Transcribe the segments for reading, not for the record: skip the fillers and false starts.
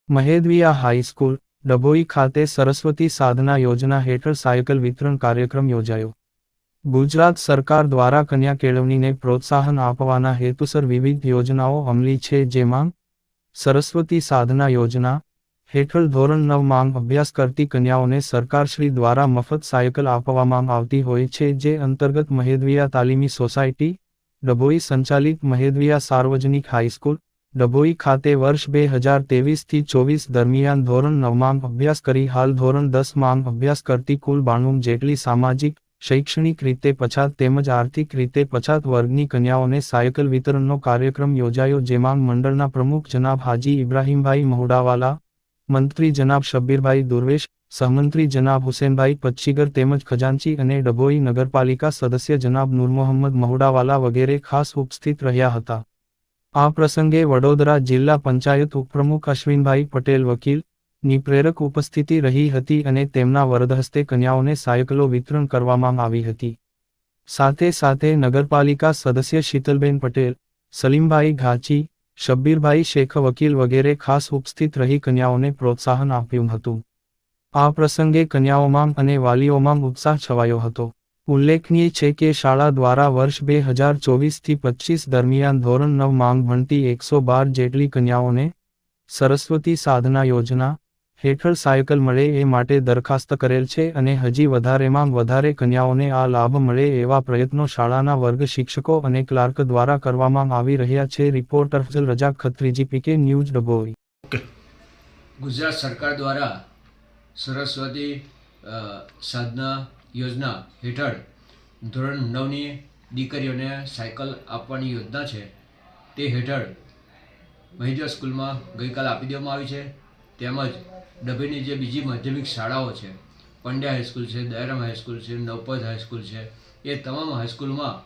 મહેદવિયા high school, Dabhoi ખાતે સરસ્વતી સાધના યોજના હેઠળ સાયકલ વિતરણ કાર્યક્રમ યોજાયો. ગુજરાત સરકાર દ્વારા કન્યા કેળવણીને પ્રોત્સાહન આપવાના હેતુસર વિવિધ યોજનાઓ અમલી છે, જેમાં સરસ્વતી સાધના યોજના હેઠળ ધોરણ 9 માં અભ્યાસ કરતી કન્યાઓને સરકારશ્રી દ્વારા મફત સાયકલ આપવામાં આવતી હોય છે, જે અંતર્ગત મહેદવિયા તાલીમી સોસાયટી, ડભોઈ સંચાલિત મહેદવિયા સાર્વજનિક હાઈસ્કૂલ, ડભોઈ ખાતે વર્ષ 2023થી 24 દરમિયાન ધોરણ 9 માં અભ્યાસ કરી હાલ ધોરણ 10 માં અભ્યાસ કરતી કુલ 92 જેટલી સામાજિક, શૈક્ષણિક રીતે પછાત તેમજ આર્થિક રીતે પછાત વર્ગની કન્યાઓને સાયકલ વિતરણનો કાર્યક્રમ યોજાયો, જેમાં મંડળના પ્રમુખ જનાબ હાજી ઇબ્રાહીમભાઈ મહુડાવાલા, મંત્રી જનાબ શબ્બીરભાઈ દુર્વેશ, સહમંત્રી જનાબ હુસેનભાઈ પચ્છીગર તેમજ ખજાનચી અને ડભોઈ નગરપાલિકા સદસ્ય જનાબ નૂરમોહમ્મદ મહુડાવાલા વગેરે ખાસ ઉપસ્થિત રહ્યા હતા. આ પ્રસંગે વડોદરા જિલ્લા પંચાયત ઉપપ્રમુખ અશ્વિનભાઈ પટેલ વકીલ ની પ્રેરક ઉપસ્થિતિ રહી હતી અને તેમના વરદહસ્તે કન્યાઓને સાયકલો વિતરણ કરવામાં આવી હતી. સાથે સાથે નગરપાલિકા સદસ્ય શીતલબેન પટેલ, સલીમભાઈ ઘાચી, શબ્બીરભાઈ શેખ વકીલ વગેરે ખાસ ઉપસ્થિત રહી કન્યાઓને પ્રોત્સાહન આપ્યું હતું. આ પ્રસંગે કન્યાઓમાં અને વાલીઓમાં ઉત્સાહ છવાયો હતો. ઉલ્લેખનીય છે કે શાળા દ્વારા વર્ષ 2024થી 25 દરમિયાન ધોરણ 9 માં ભણતી 112 જેટલી કન્યાઓને સરસ્વતી સાધના યોજના હેઠળ સાયકલ મળે એ માટે દરખાસ્ત કરેલ છે અને હજી વધારેમાં વધારે કન્યાઓને આ લાભ મળે એવા પ્રયત્નો શાળાના વર્ગ શિક્ષકો અને ક્લાર્ક દ્વારા કરવામાં આવી રહ્યા છે. રિપોર્ટર અફઝલ રજાક ખત્રીજી, પીકે ન્યૂઝ, ડભોઈ. ગુજરાત સરકાર દ્વારા સરસ્વતી સાધના યોજના હેઠળ ધોરણ 9ની દીકરીઓને સાયકલ આપવાની યોજના છે. તે હેઠળ મહેદવિયા સ્કૂલમાં ગઈકાલ આપી દેવામાં આવી છે. તેમજ ડભોઈની જે બીજી માધ્યમિક શાળાઓ છે, પંડ્યા હાઈસ્કૂલ છે, દયારામ હાઈસ્કૂલ છે, નવપત હાઈસ્કૂલ છે, એ તમામ હાઈસ્કૂલમાં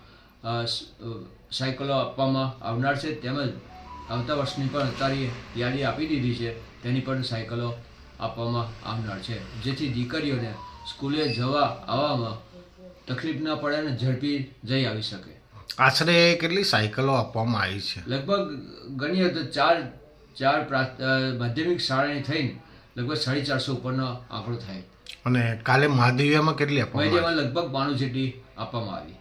સાયકલો આપવામાં આવનાર છે. તેમજ આવતા વર્ષની પણ અત્યારે યાદી આપી દીધી છે, તેની પણ સાયકલો આપવામાં આવનાર છે, જેથી દીકરીઓને સ્કૂલે જવા આવવામાં તકલીફ ન પડે અને ઝડપી જઈ આવી શકે. આશરે કેટલી સાયકલો આપવામાં આવી છે? લગભગ ગણીએ તો ચાર માધ્યમિક શાળાની થઈને લગભગ 450 ઉપરનો આંકડો થાય. અને કાલે મહેદવિયામાં કેટલી આપવામાં આવી? મહેદવિયામાં લગભગ 92 જેટલી આપવામાં આવી.